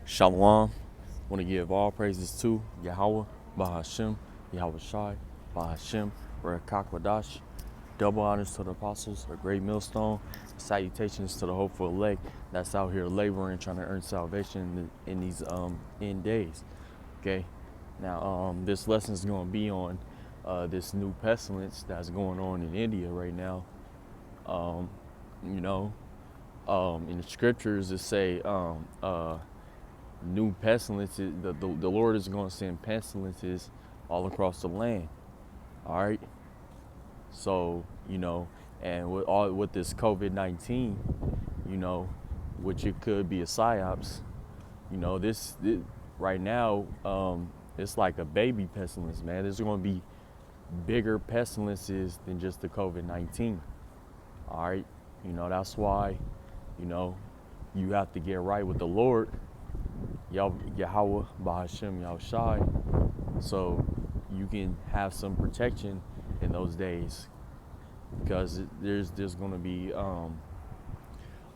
Shalom. Want to give all praises to Yahweh, Bahashem, Yahweh Shai, Bahashem, Rekakwadash. Double honors to the apostles, a great millstone. Salutations to the hopeful elect that's out here laboring, trying to earn salvation in these end days. Okay. Now, this lesson is going to be on this new pestilence that's going on in India right now. You know, in the scriptures, it say new pestilences. The Lord is going to send pestilences all across the land. All right. So and with this COVID-19, which it could be a psyops. This right now, it's like a baby pestilence, man. There's going to be bigger pestilences than just the COVID-19. All right. That's why, you have to get right with the Lord, Yahweh, Bahashem, Yahushai, so you can have some protection in those days, because there's going to be a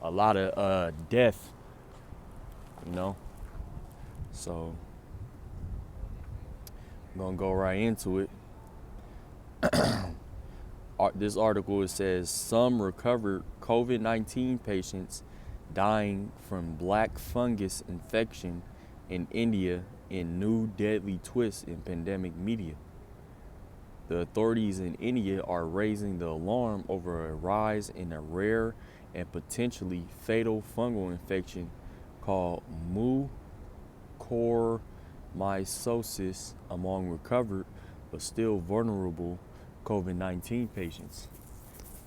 lot of death, So I'm gonna go right into it. This article, it says some recovered COVID-19 patients dying from black fungus infection in India in new deadly twist in pandemic media. The authorities in India are raising the alarm over a rise in a rare and potentially fatal fungal infection called mucormycosis among recovered but still vulnerable COVID-19 patients.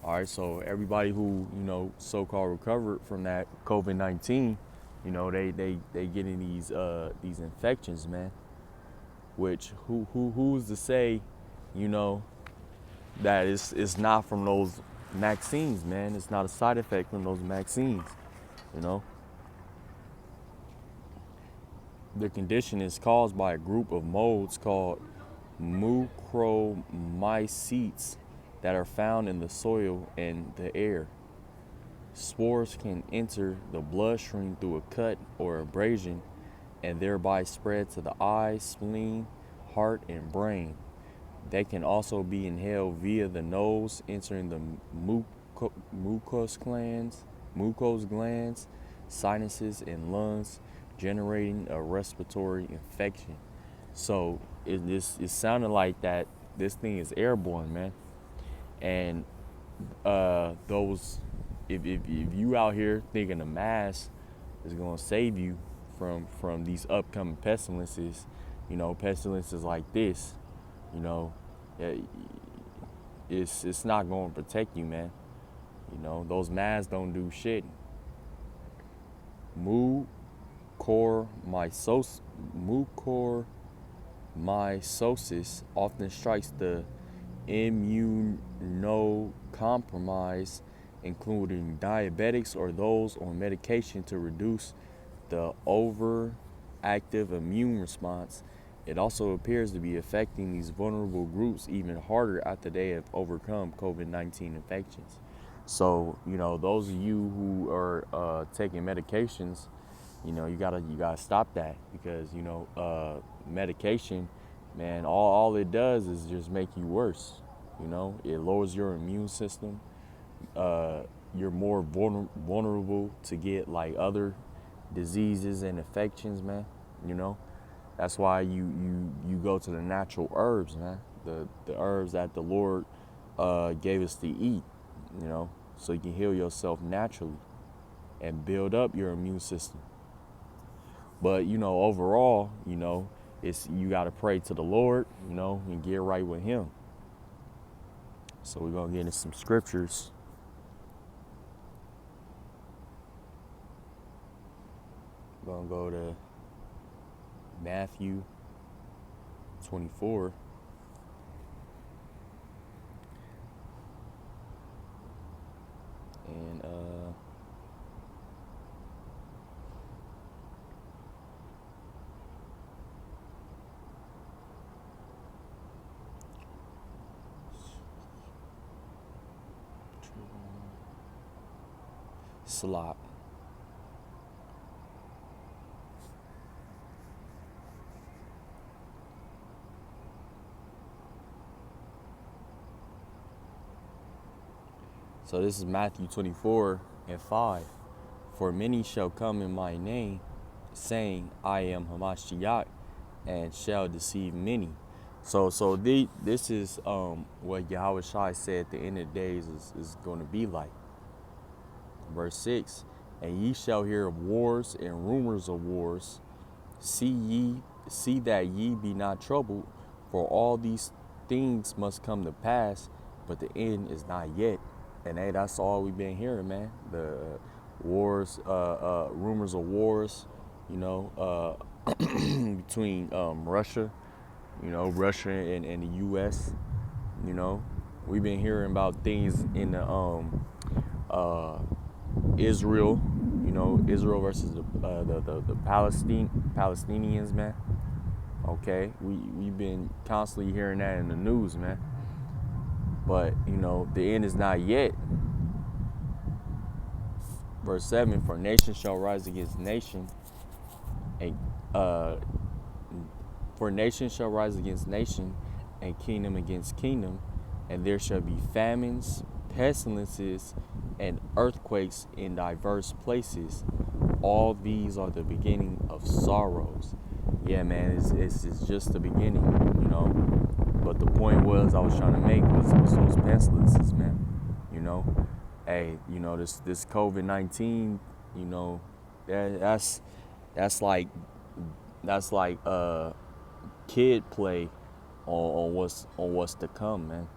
All right, so everybody who so-called recovered from that COVID-19, they getting these infections, man. Which who's to say, that it's not from those vaccines, man? It's not a side effect from those vaccines, you know. The condition is caused by a group of molds called mucormycetes that are found in the soil and the air. Spores can enter the bloodstream through a cut or abrasion and thereby spread to the eyes, spleen, heart, and brain. They can also be inhaled via the nose, entering the mucous glands, sinuses, and lungs, generating a respiratory infection. So it sounded like that this thing is airborne, man. And those if you out here thinking a mask is gonna save you from these upcoming pestilences, pestilences like this, it's not going to protect you, man. Those masks don't do shit. Mucormycosis often strikes the immunocompromised, including diabetics or those on medication to reduce the overactive immune response. It also appears to be affecting these vulnerable groups even harder after they have overcome COVID-19 infections. So, those of you who are taking medications, you gotta stop that, because medication, man, all it does is just make you worse. It lowers your immune system. You're more vulnerable to get like other diseases and infections, man. That's why you go to the natural herbs, man. The herbs that the Lord gave us to eat, so you can heal yourself naturally and build up your immune system. But overall, it's you gotta pray to the Lord, and get right with Him. So we're gonna get into some scriptures. We're gonna go to Matthew 24. And slop. So this is Matthew 24:5. For many shall come in my name, saying, I am Hamashiach, and shall deceive many. This is what Yahweh Shai said at the end of the days is going to be like. Verse 6, and ye shall hear of wars and rumors of wars. See that ye be not troubled, for all these things must come to pass, but the end is not yet. And hey, that's all we've been hearing, man. The wars, rumors of wars, between Russia, Russia and the U.S. We've been hearing about things in the Israel, Israel versus the Palestinians, man. Okay, we've been constantly hearing that in the news, man. But the end is not yet. Verse 7: For nation shall rise against nation, and for nation shall rise against nation, and kingdom against kingdom, and there shall be famines, pestilences, and earthquakes in diverse places. All these are the beginning of sorrows. Yeah, man, it's just the beginning, But the point I was trying to make was those pestilences, man. Hey, this COVID-19, that's like kid play on what's to come, man.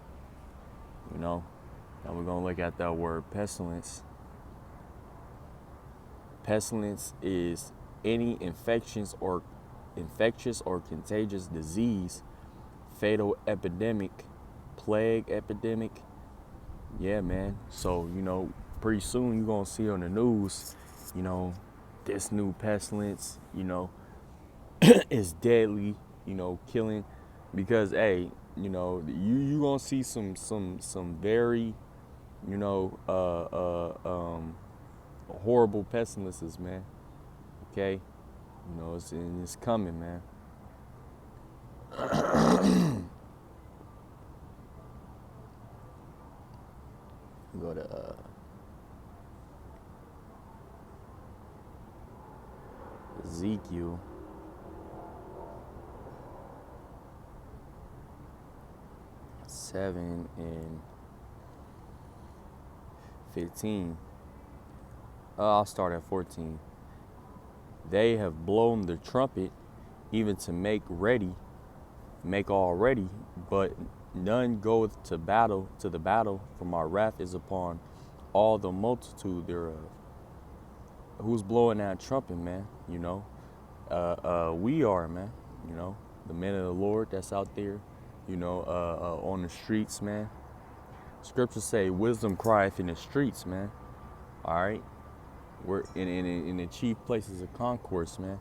Now we're gonna look at that word pestilence. Pestilence is any infectious or contagious disease, fatal epidemic, plague epidemic. Yeah, man. So, pretty soon you're going to see on the news, this new pestilence, is deadly, killing. Because, hey, you going to see some very, horrible pestilences, man. Okay? It's coming, man. Go to Ezekiel. Seven and 15. I'll start at 14. They have blown the trumpet, even to make all ready, but none goeth to the battle, for my wrath is upon all the multitude thereof. Who's blowing that trumpet, man? We are, man. The men of the Lord that's out there, on the streets, man. Scriptures say wisdom crieth in the streets, man. All right, we're in the chief places of concourse, man.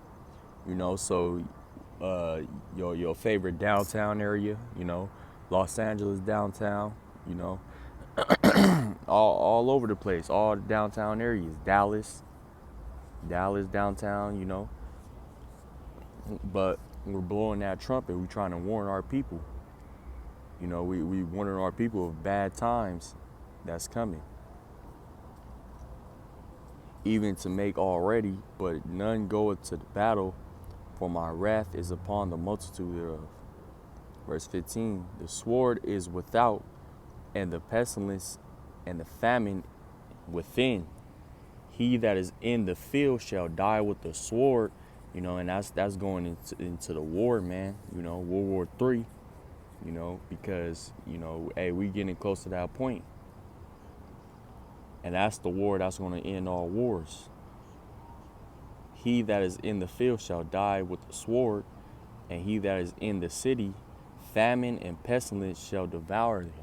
So your favorite downtown area, Los Angeles downtown, all over the place, all the downtown areas, Dallas downtown, but we're blowing that trumpet. We're trying to warn our people. We warning our people of bad times that's coming. Even to make all ready, but none goeth to the battle, for my wrath is upon the multitude thereof. Verse 15, the sword is without, and the pestilence and the famine within. He that is in the field shall die with the sword, and that's going into the war, man. World War III, because, hey, we getting close to that point. And that's the war that's going to end all wars. He that is in the field shall die with the sword, and he that is in the city, famine and pestilence shall devour him.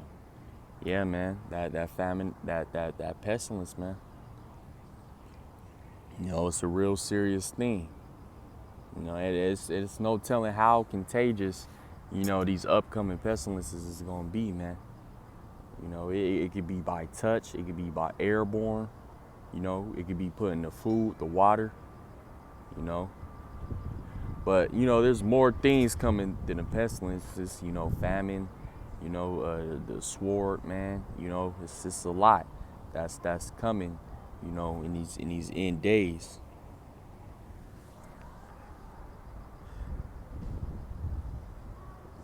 Yeah, man, that famine, that pestilence, man. It's a real serious thing. It's no telling how contagious, these upcoming pestilences is going to be, man. It could be by touch, it could be by airborne, it could be put in the food, the water, But, there's more things coming than the pestilences, famine, the sword, man, it's just a lot. that's coming, in these end days.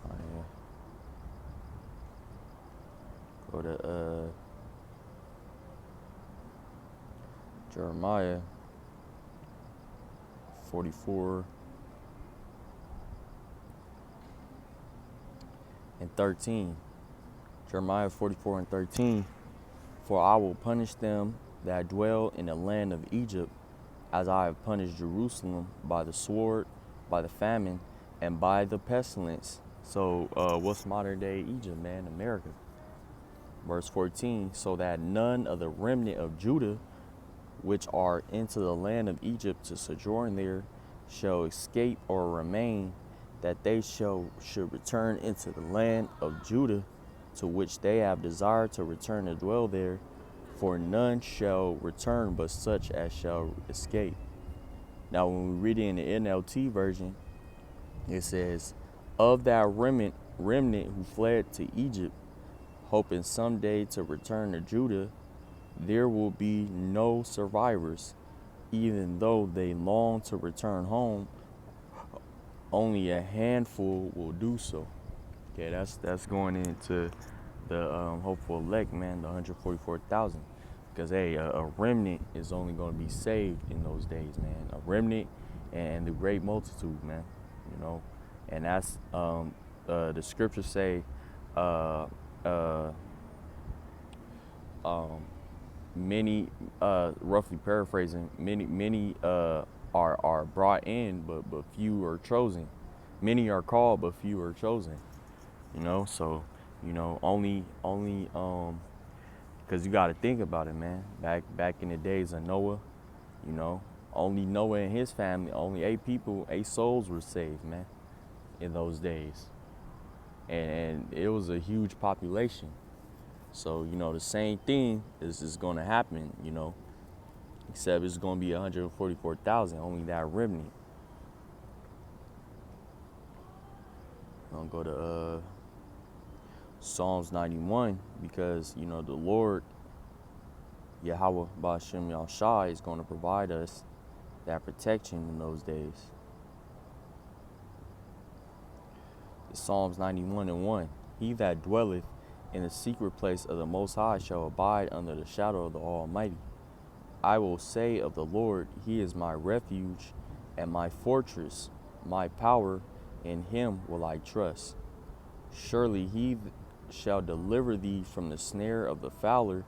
Oh, yeah. Go to Jeremiah 44 and 13. Jeremiah 44 and 13. For I will punish them that dwell in the land of Egypt, as I have punished Jerusalem by the sword, by the famine, and by the pestilence. So what's modern day Egypt, man? America. Verse 14, so that none of the remnant of Judah, which are into the land of Egypt to sojourn there, shall escape or remain, that they should return into the land of Judah, to which they have desired to return to dwell there, for none shall return but such as shall escape. Now, when we read it in the NLT version, it says, of that remnant who fled to Egypt, hoping someday to return to Judah, there will be no survivors, even though they long to return home. Only a handful will do so. Okay, that's going into the hopeful elect, man, the 144,000. Because hey, a remnant is only going to be saved in those days, man. A remnant and the great multitude, man. And that's the scriptures say, many, roughly paraphrasing, many are brought in, but few are chosen. Many are called, but few are chosen. So only because you got to think about it, man. Back in the days of Noah, only Noah and his family, only 8 souls were saved, man, in those days, and it was a huge population. So the same thing is going to happen, except it's going to be 144,000, only that remnant. I'll go to Psalms 91, because the Lord Yahweh Ba'ashem Yahshai is going to provide us that protection in those days. Psalms 91 and 1. He that dwelleth in the secret place of the Most High shall abide under the shadow of the Almighty. I will say of the Lord, He is my refuge and my fortress, my power, in Him will I trust. Surely He shall deliver thee from the snare of the fowler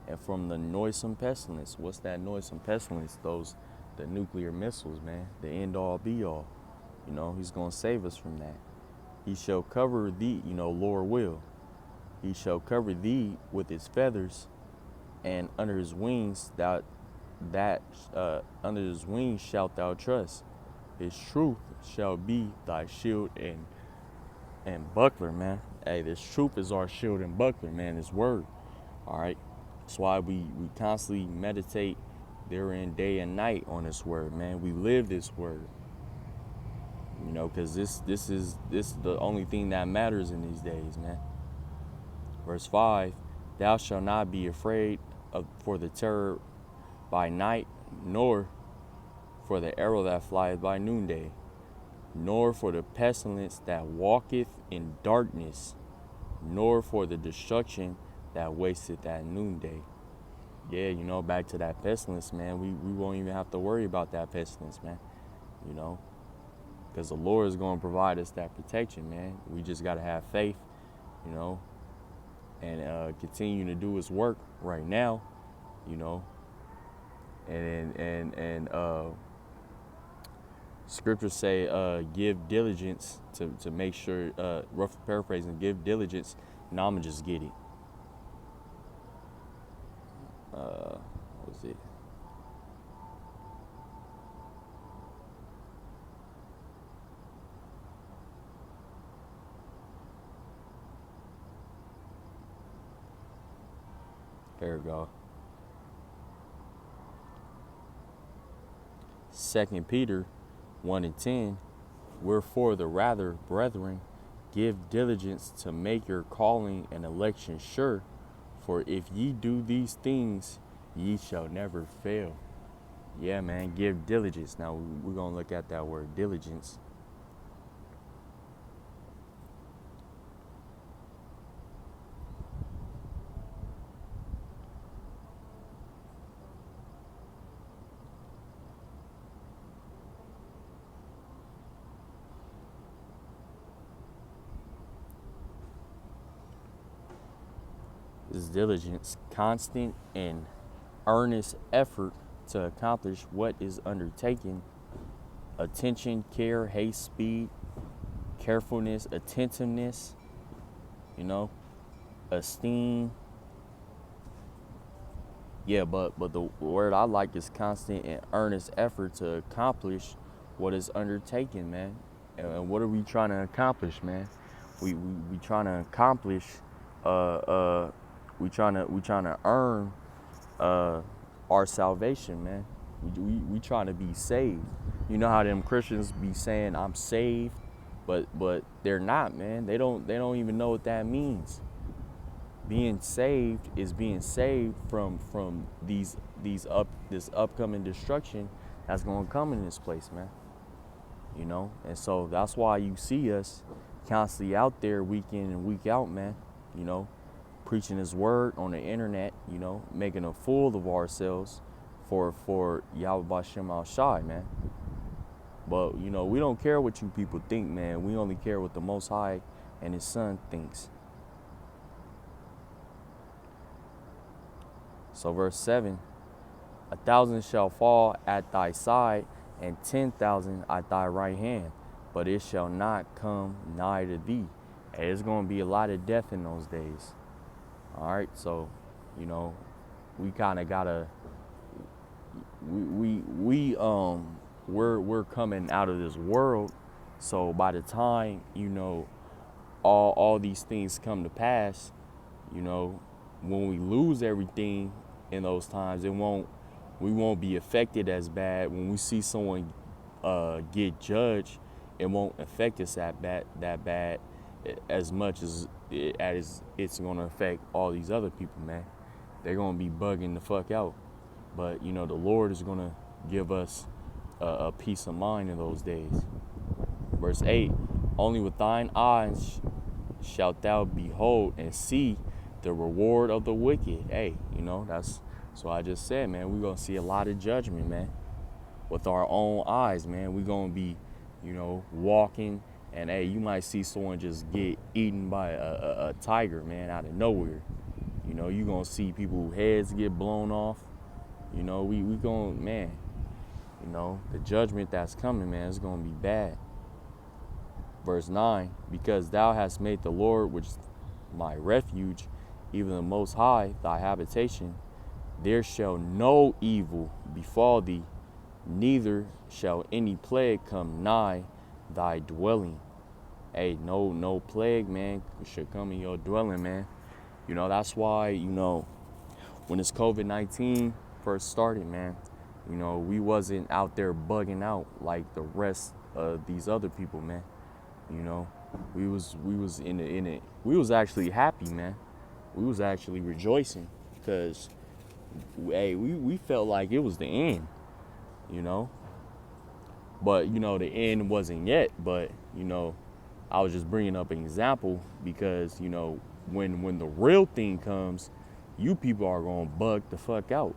and from the noisome pestilence. What's that noisome pestilence? The nuclear missiles, man. The end all be all. He's going to save us from that. He shall cover thee, Lord will. He shall cover thee with His feathers, and under His wings under His wings shalt thou trust. His truth shall be thy shield and buckler, man. Hey, this truth is our shield and buckler, man. His word. All right. That's why we constantly meditate therein day and night on this word, man. We live this word. Because this is the only thing that matters in these days, man. Verse 5, thou shalt not be afraid for the terror by night, nor for the arrow that flieth by noonday, nor for the pestilence that walketh in darkness, nor for the destruction that wasteth at noonday. Yeah, back to that pestilence, man. We won't even have to worry about that pestilence, man. Because the Lord is going to provide us that protection, man. We just got to have faith, and continue to do His work right now, and scriptures say, give diligence to make sure, rough paraphrasing, give diligence, and I'm going to just get it. What was it? There we go. 2 Peter 1 and 10. Wherefore the rather, brethren, give diligence to make your calling and election sure. For if ye do these things, ye shall never fail. Yeah, man, give diligence. Now, we're going to look at that word diligence. Is diligence, constant and earnest effort to accomplish what is undertaken. Attention, care, haste, speed, carefulness, attentiveness, you know, esteem. Yeah, but the word I like is constant and earnest effort to accomplish what is undertaken, man. And what are we trying to accomplish, man? We trying to accomplish we trying to earn our salvation, man. We trying to be saved. You know how them Christians be saying I'm saved, but they're not, man. They don't even know what that means. Being saved is being saved from this upcoming destruction that's gonna come in this place, man. You know, and so that's why you see us constantly out there week in and week out, man. You know, preaching His word on the internet. You know, making a fool of ourselves for Yahweh Bashem Al Shai, man. But you know, we don't care what you people think, man. We only care what the Most High and His Son thinks. So verse 7, 1,000 shall fall at thy side, and 10,000 at thy right hand, but it shall not come nigh to thee. And it's going to be a lot of death in those days. All right, so, you know, we kind of gotta, we're coming out of this world. So by the time, you know, all these things come to pass, you know, when we lose everything in those times, we won't be affected as bad. When we see someone get judged, it won't affect us that bad as much as it's going to affect all these other people, man. They're going to be bugging the fuck out. But, you know, the Lord is going to give us a peace of mind in those days. Verse 8, only with thine eyes shalt thou behold and see the reward of the wicked. Hey, you know, that's so I just said, man, we're going to see a lot of judgment, man, with our own eyes, man. We're going to be, you know, walking, and hey, you might see someone just get eaten by a tiger, man, out of nowhere. You know, you're going to see people's heads get blown off. You know, we going, man, you know, the judgment that's coming, man, is going to be bad. Verse 9, because thou hast made the Lord, which is my refuge, even the Most High, thy habitation, there shall no evil befall thee, neither shall any plague come nigh thy dwelling. Hey, no plague, man, should come in your dwelling, man. You know, that's why, you know, when this COVID-19 first started, man, you know, we wasn't out there bugging out like the rest of these other people, man. You know, we was in it. We was actually happy, man. We was actually rejoicing because, hey, we felt like it was the end, you know. But, you know, the end wasn't yet. But, you know, I was just bringing up an example because, you know, when the real thing comes, you people are going to bug the fuck out.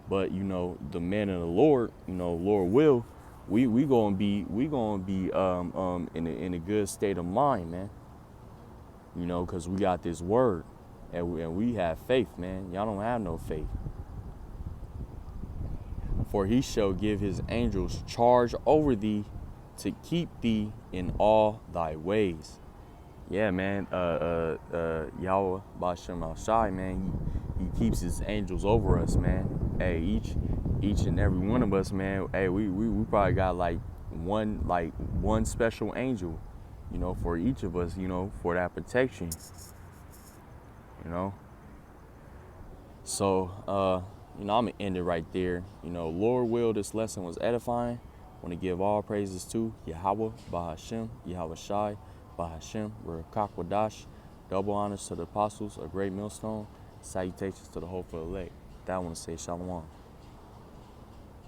But, you know, the man of the Lord, you know, Lord will, we gonna be in a good state of mind, man. You know, because we got this word, and we have faith, man. Y'all don't have no faith. For he shall give his angels charge over thee to keep thee in all thy ways. Yeah, man. Yahweh Bashem Al Shai, man. He keeps his angels over us, man. Hey, each and every one of us, man. Hey, we probably got like one special angel, you know, for each of us, you know, for that protection. You know. So, you know, I'm gonna end it right there. You know, Lord will, this lesson was edifying. I want to give all praises to Yahweh Bahashem, Yahweh Shai, Bahashem, Rakakwadash. Double honors to the apostles, a great millstone, Salutations to the hopeful elect. That one say shalom.